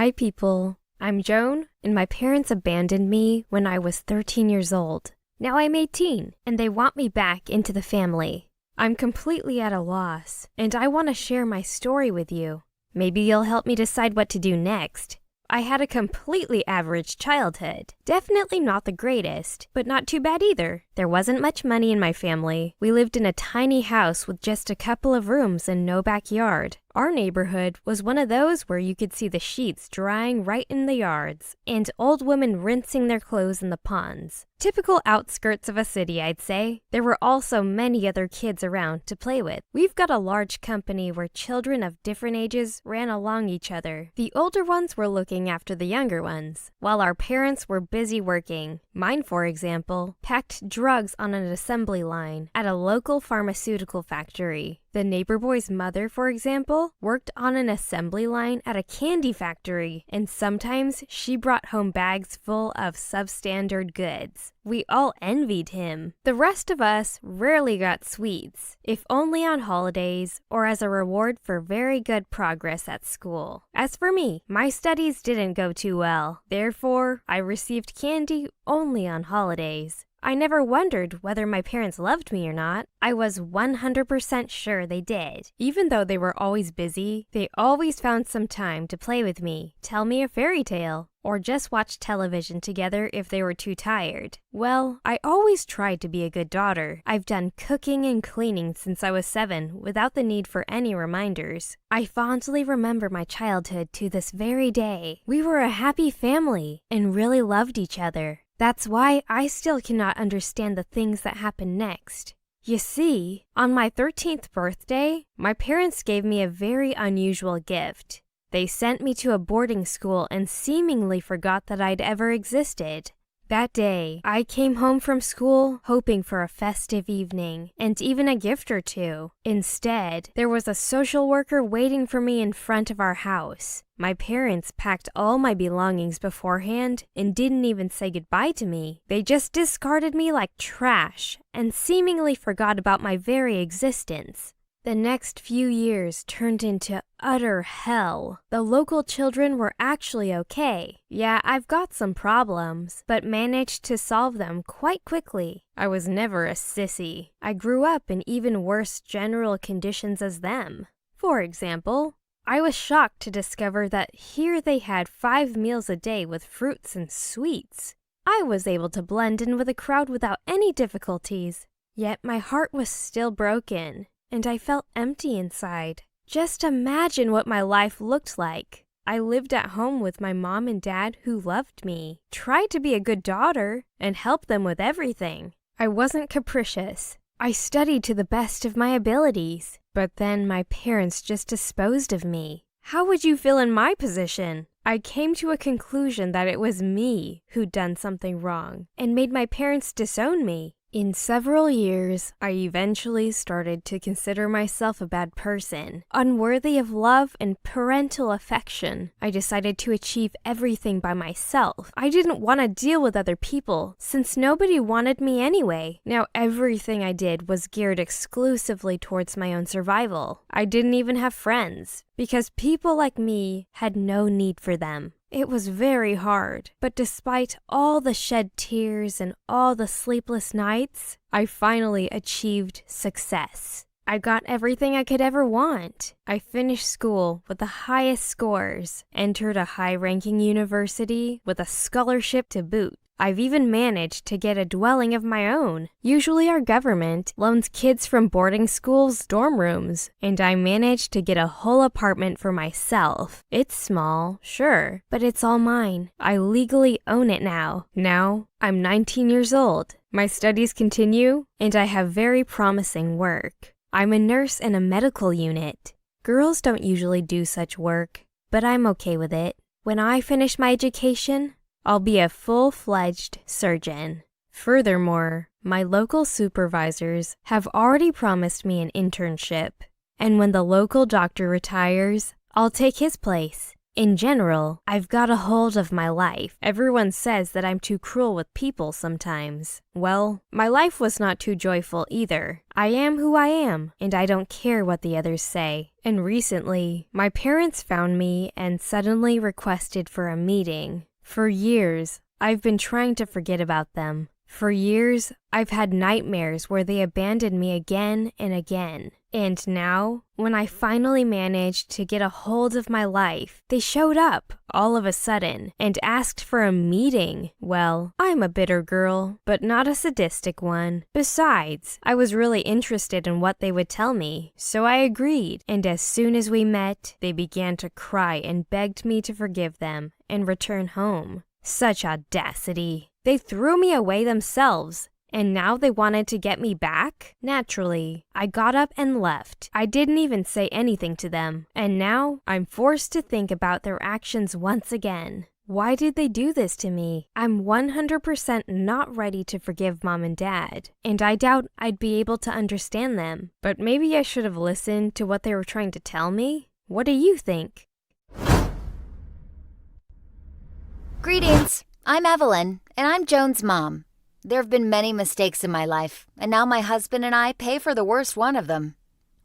Hi people, I'm Joan, and my parents abandoned me when I was 13 years old. Now I'm 18, and they want me back into the family. I'm completely at a loss, and I want to share my story with you. Maybe you'll help me decide what to do next. I had a completely average childhood. Definitely not the greatest, but not too bad either. There wasn't much money in my family. We lived in a tiny house with just a couple of rooms and no backyard. Our neighborhood was one of those where you could see the sheets drying right in the yards, and old women rinsing their clothes in the ponds. Typical outskirts of a city, I'd say. There were also many other kids around to play with. We've got a large company where children of different ages ran along each other. The older ones were looking after the younger ones, while our parents were busy working. Mine, for example, packed drugs on an assembly line at a local pharmaceutical factory. The neighbor boy's mother, for example, worked on an assembly line at a candy factory, and sometimes she brought home bags full of substandard goods. We all envied him. The rest of us rarely got sweets, if only on holidays or as a reward for very good progress at school. As for me, my studies didn't go too well. Therefore, I received candy only on holidays. I never wondered whether my parents loved me or not. I was 100% sure they did. Even though they were always busy, they always found some time to play with me, tell me a fairy tale, or just watch television together if they were too tired. Well, I always tried to be a good daughter. I've done cooking and cleaning since I was 7 without the need for any reminders. I fondly remember my childhood to this very day. We were a happy family and really loved each other. That's why I still cannot understand the things that happened next. You see, on my 13th birthday, my parents gave me a very unusual gift. They sent me to a boarding school and seemingly forgot that I'd ever existed. That day, I came home from school hoping for a festive evening and even a gift or two. Instead, there was a social worker waiting for me in front of our house. My parents packed all my belongings beforehand and didn't even say goodbye to me. They just discarded me like trash and seemingly forgot about my very existence. The next few years turned into utter hell. The local children were actually okay. Yeah, I've got some problems, but managed to solve them quite quickly. I was never a sissy. I grew up in even worse general conditions as them. For example, I was shocked to discover that here they had 5 meals a day with fruits and sweets. I was able to blend in with the crowd without any difficulties. Yet my heart was still broken, and I felt empty inside. Just imagine what my life looked like. I lived at home with my mom and dad who loved me, tried to be a good daughter, and helped them with everything. I wasn't capricious. I studied to the best of my abilities. But then my parents just disposed of me. How would you feel in my position? I came to a conclusion that it was me who'd done something wrong and made my parents disown me. In several years, I eventually started to consider myself a bad person, unworthy of love and parental affection. I decided to achieve everything by myself. I didn't want to deal with other people, since nobody wanted me anyway. Now everything I did was geared exclusively towards my own survival. I didn't even have friends, because people like me had no need for them. It was very hard, but despite all the shed tears and all the sleepless nights, I finally achieved success. I got everything I could ever want. I finished school with the highest scores, entered a high-ranking university with a scholarship to boot. I've even managed to get a dwelling of my own. Usually our government loans kids from boarding schools dorm rooms, and I managed to get a whole apartment for myself. It's small, sure, but it's all mine. I legally own it now. Now, I'm 19 years old. My studies continue, and I have very promising work. I'm a nurse in a medical unit. Girls don't usually do such work, but I'm okay with it. When I finish my education, I'll be a full-fledged surgeon. Furthermore, my local supervisors have already promised me an internship, and when the local doctor retires, I'll take his place. In general, I've got a hold of my life. Everyone says that I'm too cruel with people sometimes. Well, my life was not too joyful either. I am who I am, and I don't care what the others say. And recently, my parents found me and suddenly requested for a meeting. For years, I've been trying to forget about them. For years, I've had nightmares where they abandoned me again and again. And now, when I finally managed to get a hold of my life, they showed up all of a sudden and asked for a meeting. Well, I'm a bitter girl, but not a sadistic one. Besides, I was really interested in what they would tell me, so I agreed. And as soon as we met, they began to cry and begged me to forgive them and return home. Such audacity. They threw me away themselves. And now they wanted to get me back? Naturally, I got up and left. I didn't even say anything to them. And now I'm forced to think about their actions once again. Why did they do this to me? I'm 100% not ready to forgive Mom and Dad. And I doubt I'd be able to understand them. But maybe I should have listened to what they were trying to tell me? What do you think? Greetings. I'm Evelyn, and I'm Joan's mom. There have been many mistakes in my life, and now my husband and I pay for the worst one of them.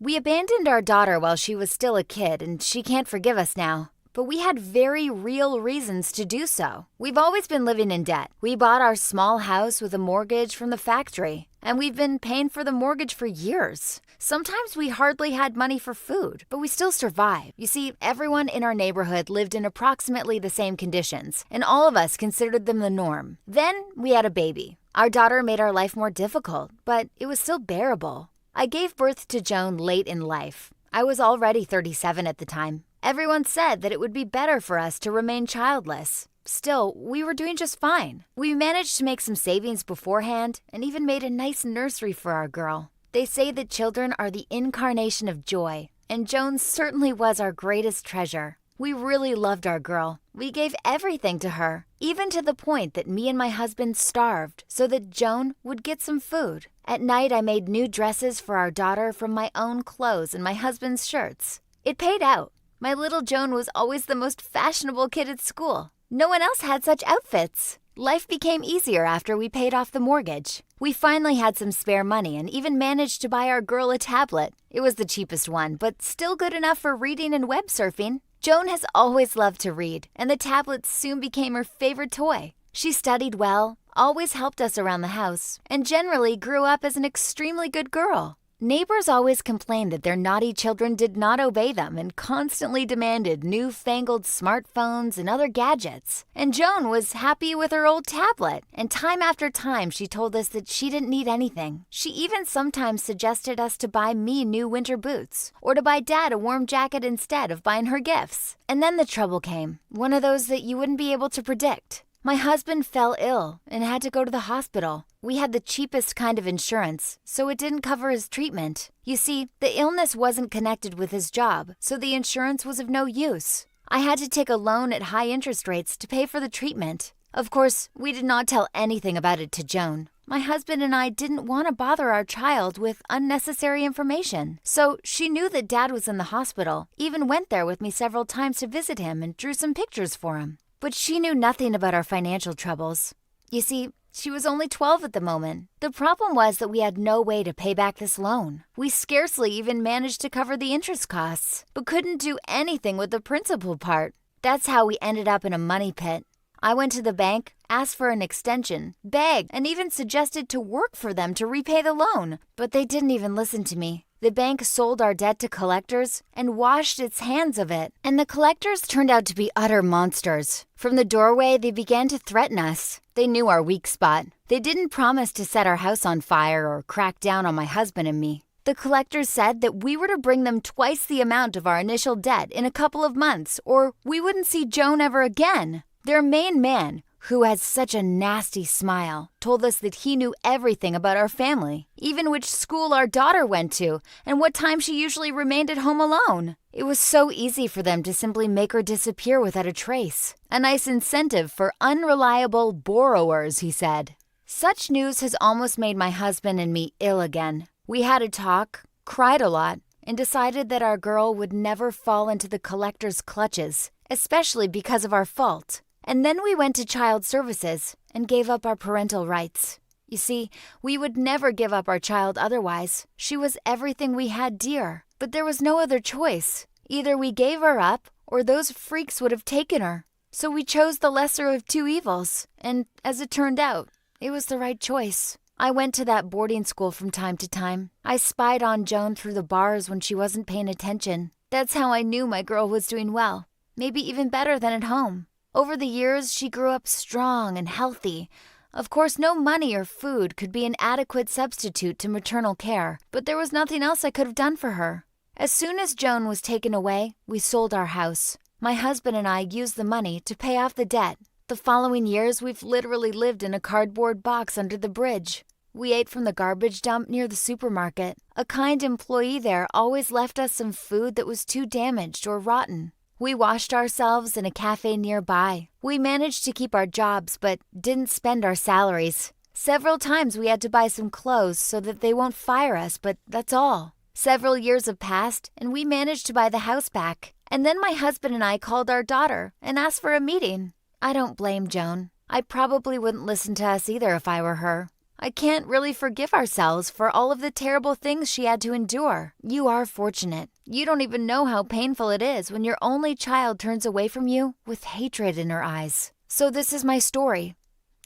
We abandoned our daughter while she was still a kid, and she can't forgive us now. But we had very real reasons to do so. We've always been living in debt. We bought our small house with a mortgage from the factory, and we've been paying for the mortgage for years. Sometimes we hardly had money for food, but we still survived. You see, everyone in our neighborhood lived in approximately the same conditions, and all of us considered them the norm. Then we had a baby. Our daughter made our life more difficult, but it was still bearable. I gave birth to Joan late in life. I was already 37 at the time. Everyone said that it would be better for us to remain childless. Still, we were doing just fine. We managed to make some savings beforehand and even made a nice nursery for our girl. They say that children are the incarnation of joy, and Joan certainly was our greatest treasure. We really loved our girl. We gave everything to her, even to the point that me and my husband starved so that Joan would get some food. At night, I made new dresses for our daughter from my own clothes and my husband's shirts. It paid out. My little Joan was always the most fashionable kid at school. No one else had such outfits. Life became easier after we paid off the mortgage. We finally had some spare money and even managed to buy our girl a tablet. It was the cheapest one, but still good enough for reading and web surfing. Joan has always loved to read, and the tablet soon became her favorite toy. She studied well, always helped us around the house, and generally grew up as an extremely good girl. Neighbors always complained that their naughty children did not obey them and constantly demanded newfangled smartphones and other gadgets. And Joan was happy with her old tablet, and time after time she told us that she didn't need anything. She even sometimes suggested us to buy me new winter boots, or to buy Dad a warm jacket instead of buying her gifts. And then the trouble came, one of those that you wouldn't be able to predict. My husband fell ill and had to go to the hospital. We had the cheapest kind of insurance, so it didn't cover his treatment. You see, the illness wasn't connected with his job, so the insurance was of no use. I had to take a loan at high interest rates to pay for the treatment. Of course, we did not tell anything about it to Joan. My husband and I didn't want to bother our child with unnecessary information. So she knew that Dad was in the hospital, even went there with me several times to visit him and drew some pictures for him. But she knew nothing about our financial troubles. You see, she was only 12 at the moment. The problem was that we had no way to pay back this loan. We scarcely even managed to cover the interest costs, but couldn't do anything with the principal part. That's how we ended up in a money pit. I went to the bank, asked for an extension, begged, and even suggested to work for them to repay the loan, but they didn't even listen to me. The bank sold our debt to collectors and washed its hands of it. And the collectors turned out to be utter monsters. From the doorway, they began to threaten us. They knew our weak spot. They didn't promise to set our house on fire or crack down on my husband and me. The collectors said that we were to bring them twice the amount of our initial debt in a couple of months, or we wouldn't see Joan ever again. Their main man, who has such a nasty smile, told us that he knew everything about our family, even which school our daughter went to and what time she usually remained at home alone. It was so easy for them to simply make her disappear without a trace. A nice incentive for unreliable borrowers, he said. Such news has almost made my husband and me ill again. We had a talk, cried a lot, and decided that our girl would never fall into the collector's clutches. especially because of our fault. And then we went to child services and gave up our parental rights. You see, we would never give up our child otherwise. She was everything we had dear, but there was no other choice. Either we gave her up or those freaks would have taken her. So we chose the lesser of two evils, and as it turned out, it was the right choice. I went to that boarding school from time to time. I spied on Joan through the bars when she wasn't paying attention. That's how I knew my girl was doing well, maybe even better than at home. Over the years, she grew up strong and healthy. Of course, no money or food could be an adequate substitute to maternal care, but there was nothing else I could have done for her. As soon as Joan was taken away, we sold our house. My husband and I used the money to pay off the debt. The following years, we've literally lived in a cardboard box under the bridge. We ate from the garbage dump near the supermarket. A kind employee there always left us some food that was too damaged or rotten. We washed ourselves in a cafe nearby. We managed to keep our jobs, but didn't spend our salaries. Several times we had to buy some clothes so that they won't fire us, but that's all. Several years have passed, and we managed to buy the house back. And then my husband and I called our daughter and asked for a meeting. I don't blame Joan. I probably wouldn't listen to us either if I were her. I can't really forgive ourselves for all of the terrible things she had to endure. You are fortunate. You don't even know how painful it is when your only child turns away from you with hatred in her eyes. So this is my story.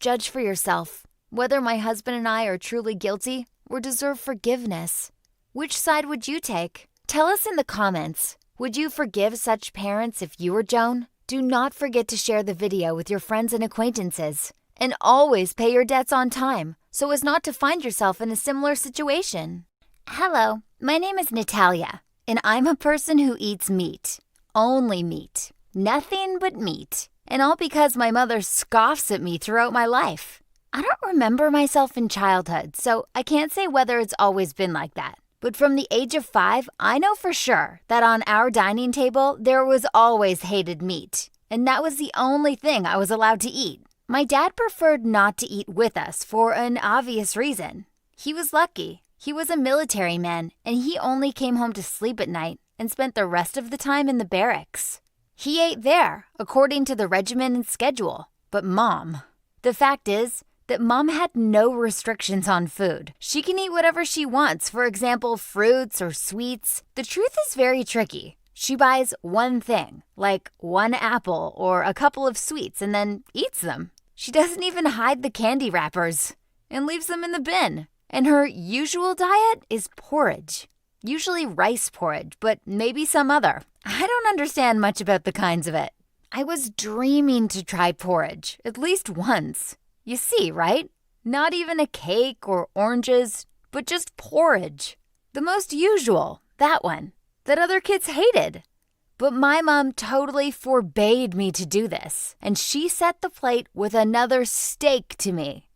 Judge for yourself. Whether my husband and I are truly guilty or deserve forgiveness. Which side would you take? Tell us in the comments. Would you forgive such parents if you were Joan? Do not forget to share the video with your friends and acquaintances. And always pay your debts on time, so as not to find yourself in a similar situation. Hello, my name is Natalia, and I'm a person who eats meat. Only meat. Nothing but meat. And all because my mother scoffs at me throughout my life. I don't remember myself in childhood, so I can't say whether it's always been like that. But from the age of 5, I know for sure that on our dining table, there was always hated meat. And that was the only thing I was allowed to eat. My dad preferred not to eat with us for an obvious reason. He was lucky. He was a military man, and he only came home to sleep at night and spent the rest of the time in the barracks. He ate there, according to the regimen and schedule. But the fact is that Mom had no restrictions on food. She can eat whatever she wants, for example, fruits or sweets. The truth is very tricky. She buys one thing, like one apple or a couple of sweets, and then eats them. She doesn't even hide the candy wrappers and leaves them in the bin. And her usual diet is porridge. Usually rice porridge, but maybe some other. I don't understand much about the kinds of it. I was dreaming to try porridge, at least once. You see, right? Not even a cake or oranges, but just porridge. The most usual, that one, that other kids hated. But my mom totally forbade me to do this, and she set the plate with another steak to me.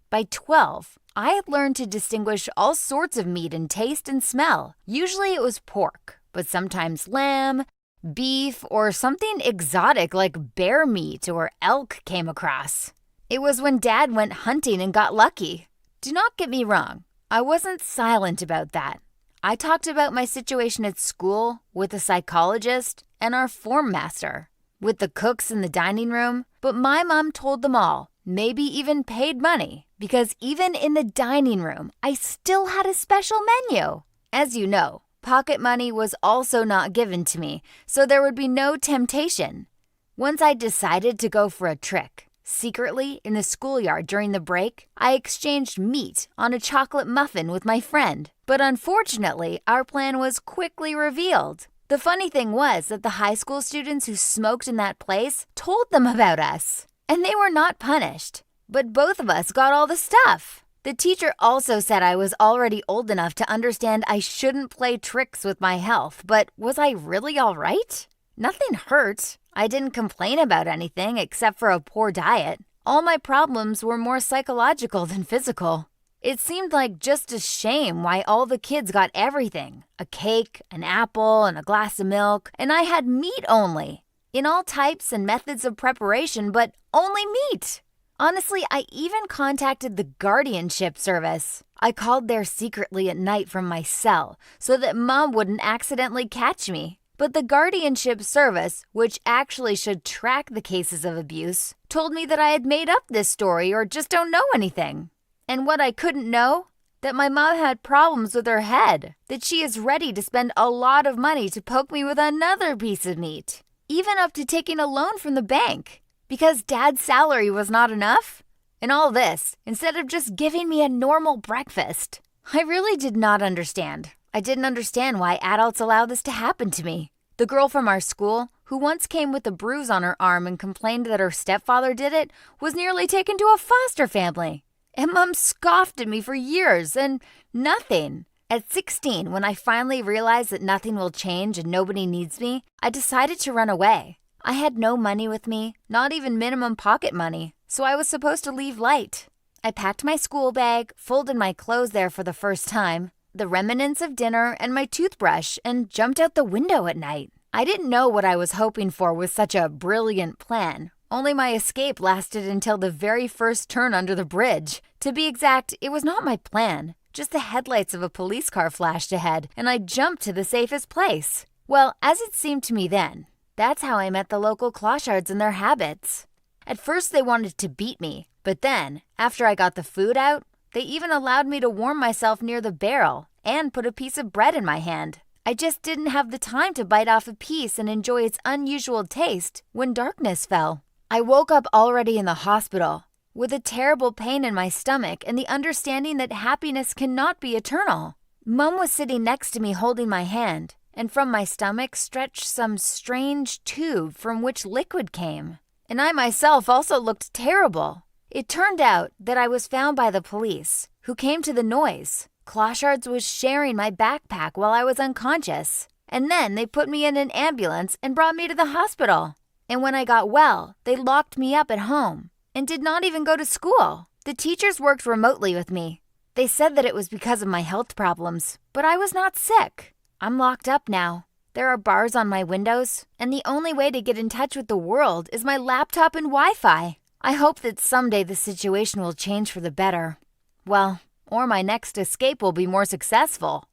By 12, I had learned to distinguish all sorts of meat in taste and smell. Usually it was pork, but sometimes lamb, beef, or something exotic like bear meat or elk came across. It was when Dad went hunting and got lucky. Do not get me wrong, I wasn't silent about that. I talked about my situation at school with a psychologist and our form master, with the cooks in the dining room, but my mom told them all, maybe even paid money, because even in the dining room, I still had a special menu. As you know, pocket money was also not given to me, so there would be no temptation. Once I decided to go for a trick, secretly in the schoolyard during the break, I exchanged meat on a chocolate muffin with my friend. But unfortunately, our plan was quickly revealed. The funny thing was that the high school students who smoked in that place told them about us. And they were not punished. But both of us got all the stuff. The teacher also said I was already old enough to understand I shouldn't play tricks with my health. But was I really all right? Nothing hurt. I didn't complain about anything except for a poor diet. All my problems were more psychological than physical. It seemed like just a shame why all the kids got everything. A cake, an apple, and a glass of milk, and I had meat only. In all types and methods of preparation, but only meat. Honestly, I even contacted the guardianship service. I called there secretly at night from my cell so that Mom wouldn't accidentally catch me. But the guardianship service, which actually should track the cases of abuse, told me that I had made up this story or just don't know anything. And what I couldn't know? That my mom had problems with her head, that she is ready to spend a lot of money to poke me with another piece of meat, even up to taking a loan from the bank, because Dad's salary was not enough. And all this, instead of just giving me a normal breakfast. I really did not understand. I didn't understand why adults allow this to happen to me. The girl from our school, who once came with a bruise on her arm and complained that her stepfather did it, was nearly taken to a foster family. And Mom scoffed at me for years and nothing. At 16, when I finally realized that nothing will change and nobody needs me, I decided to run away. I had no money with me, not even minimum pocket money, so I was supposed to leave light. I packed my school bag, folded my clothes there for the first time, the remnants of dinner, and my toothbrush, and jumped out the window at night. I didn't know what I was hoping for with such a brilliant plan. Only my escape lasted until the very first turn under the bridge. To be exact, it was not my plan. Just the headlights of a police car flashed ahead, and I jumped to the safest place. Well, as it seemed to me then, that's how I met the local clochards and their habits. At first they wanted to beat me, but then, after I got the food out, they even allowed me to warm myself near the barrel and put a piece of bread in my hand. I just didn't have the time to bite off a piece and enjoy its unusual taste when darkness fell. I woke up already in the hospital, with a terrible pain in my stomach and the understanding that happiness cannot be eternal. Mom was sitting next to me holding my hand, and from my stomach stretched some strange tube from which liquid came. And I myself also looked terrible. It turned out that I was found by the police, who came to the noise. Clochards was sharing my backpack while I was unconscious, and then they put me in an ambulance and brought me to the hospital. And when I got well, they locked me up at home and did not even go to school. The teachers worked remotely with me. They said that it was because of my health problems, but I was not sick. I'm locked up now. There are bars on my windows, and the only way to get in touch with the world is my laptop and Wi-Fi. I hope that someday the situation will change for the better. Well, or my next escape will be more successful.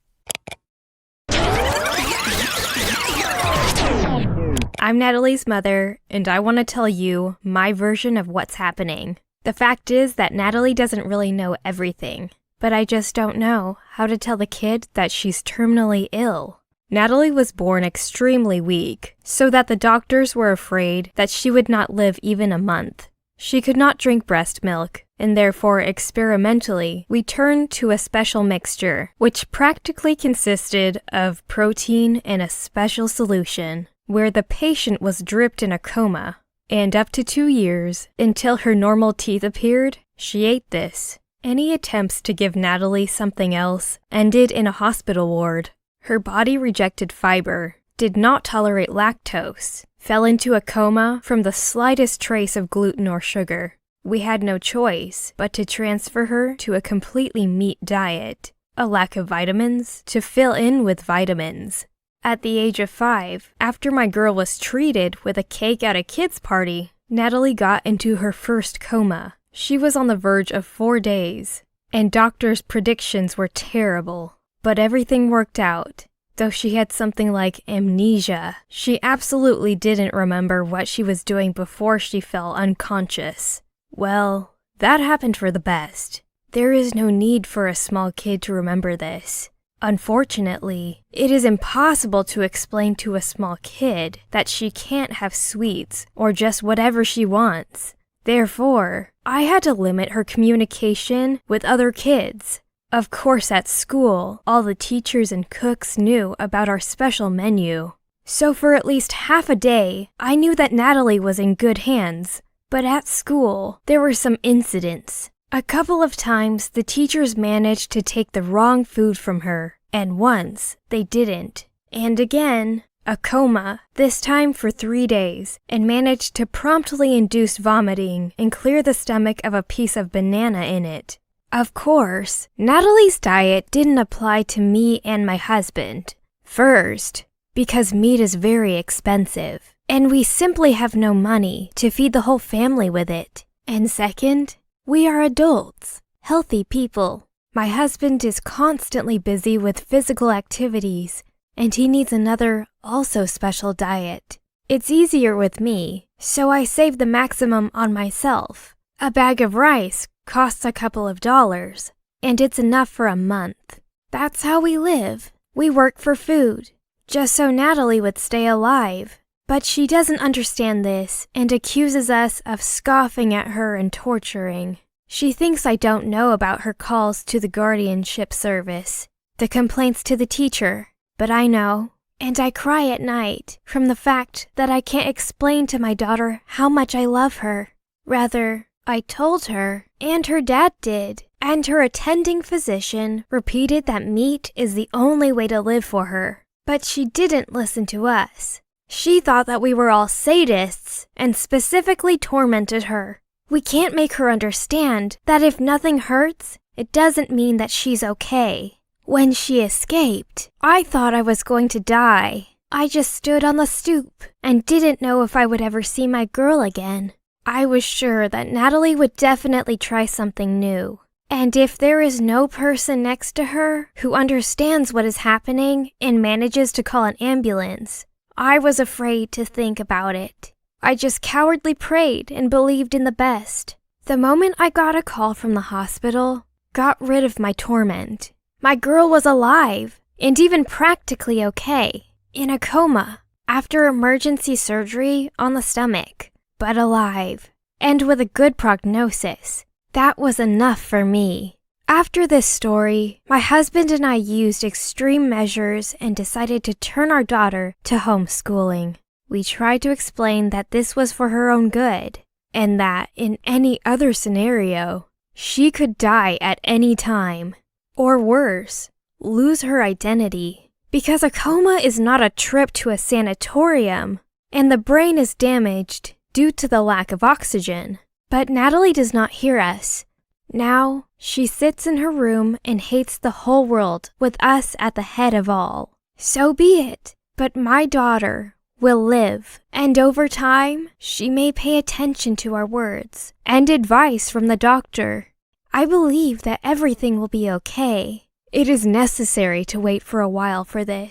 I'm Natalie's mother, and I want to tell you my version of what's happening. The fact is that Natalie doesn't really know everything, but I just don't know how to tell the kid that she's terminally ill. Natalie was born extremely weak, so that the doctors were afraid that she would not live even a month. She could not drink breast milk, and therefore experimentally, we turned to a special mixture, which practically consisted of protein and a special solution, where the patient was dripped in a coma, and up to 2 years, until her normal teeth appeared, she ate this. Any attempts to give Natalie something else ended in a hospital ward. Her body rejected fiber, did not tolerate lactose, fell into a coma from the slightest trace of gluten or sugar. We had no choice but to transfer her to a completely meat diet, a lack of vitamins to fill in with vitamins. At the age of 5, after my girl was treated with a cake at a kid's party, Natalie got into her first coma. She was on the verge of 4 days, and doctors' predictions were terrible. But everything worked out. Though she had something like amnesia, she absolutely didn't remember what she was doing before she fell unconscious. Well, that happened for the best. There is no need for a small kid to remember this. Unfortunately, it is impossible to explain to a small kid that she can't have sweets or just whatever she wants. Therefore, I had to limit her communication with other kids. Of course, at school, all the teachers and cooks knew about our special menu. So for at least half a day, I knew that Natalie was in good hands. But at school, there were some incidents. A couple of times, the teachers managed to take the wrong food from her, and once, they didn't. And again, a coma, this time for 3 days, and managed to promptly induce vomiting and clear the stomach of a piece of banana in it. Of course, Natalie's diet didn't apply to me and my husband. First, because meat is very expensive, and we simply have no money to feed the whole family with it. And second, we are adults, healthy people. My husband is constantly busy with physical activities, and he needs another, also special diet. It's easier with me, so I save the maximum on myself. A bag of rice costs a couple of dollars, and it's enough for a month. That's how we live. We work for food, just so Natalie would stay alive. But she doesn't understand this and accuses us of scoffing at her and torturing. She thinks I don't know about her calls to the guardianship service, the complaints to the teacher, but I know. And I cry at night from the fact that I can't explain to my daughter how much I love her. Rather, I told her, and her dad did, and her attending physician repeated that meat is the only way to live for her. But she didn't listen to us. She thought that we were all sadists and specifically tormented her. We can't make her understand that if nothing hurts, it doesn't mean that she's okay. When she escaped, I thought I was going to die. I just stood on the stoop and didn't know if I would ever see my girl again. I was sure that Natalie would definitely try something new. And if there is no person next to her who understands what is happening and manages to call an ambulance, I was afraid to think about it. I just cowardly prayed and believed in the best. The moment I got a call from the hospital, got rid of my torment. My girl was alive and even practically okay, in a coma, after emergency surgery on the stomach, but alive, and with a good prognosis. That was enough for me. After this story, my husband and I used extreme measures and decided to turn our daughter to homeschooling. We tried to explain that this was for her own good, and that in any other scenario, she could die at any time. Or worse, lose her identity. Because a coma is not a trip to a sanatorium, and the brain is damaged due to the lack of oxygen. But Natalie does not hear us. Now, she sits in her room and hates the whole world with us at the head of all. So be it. But my daughter will live, and over time, she may pay attention to our words and advice from the doctor. I believe that everything will be okay. It is necessary to wait for a while for this.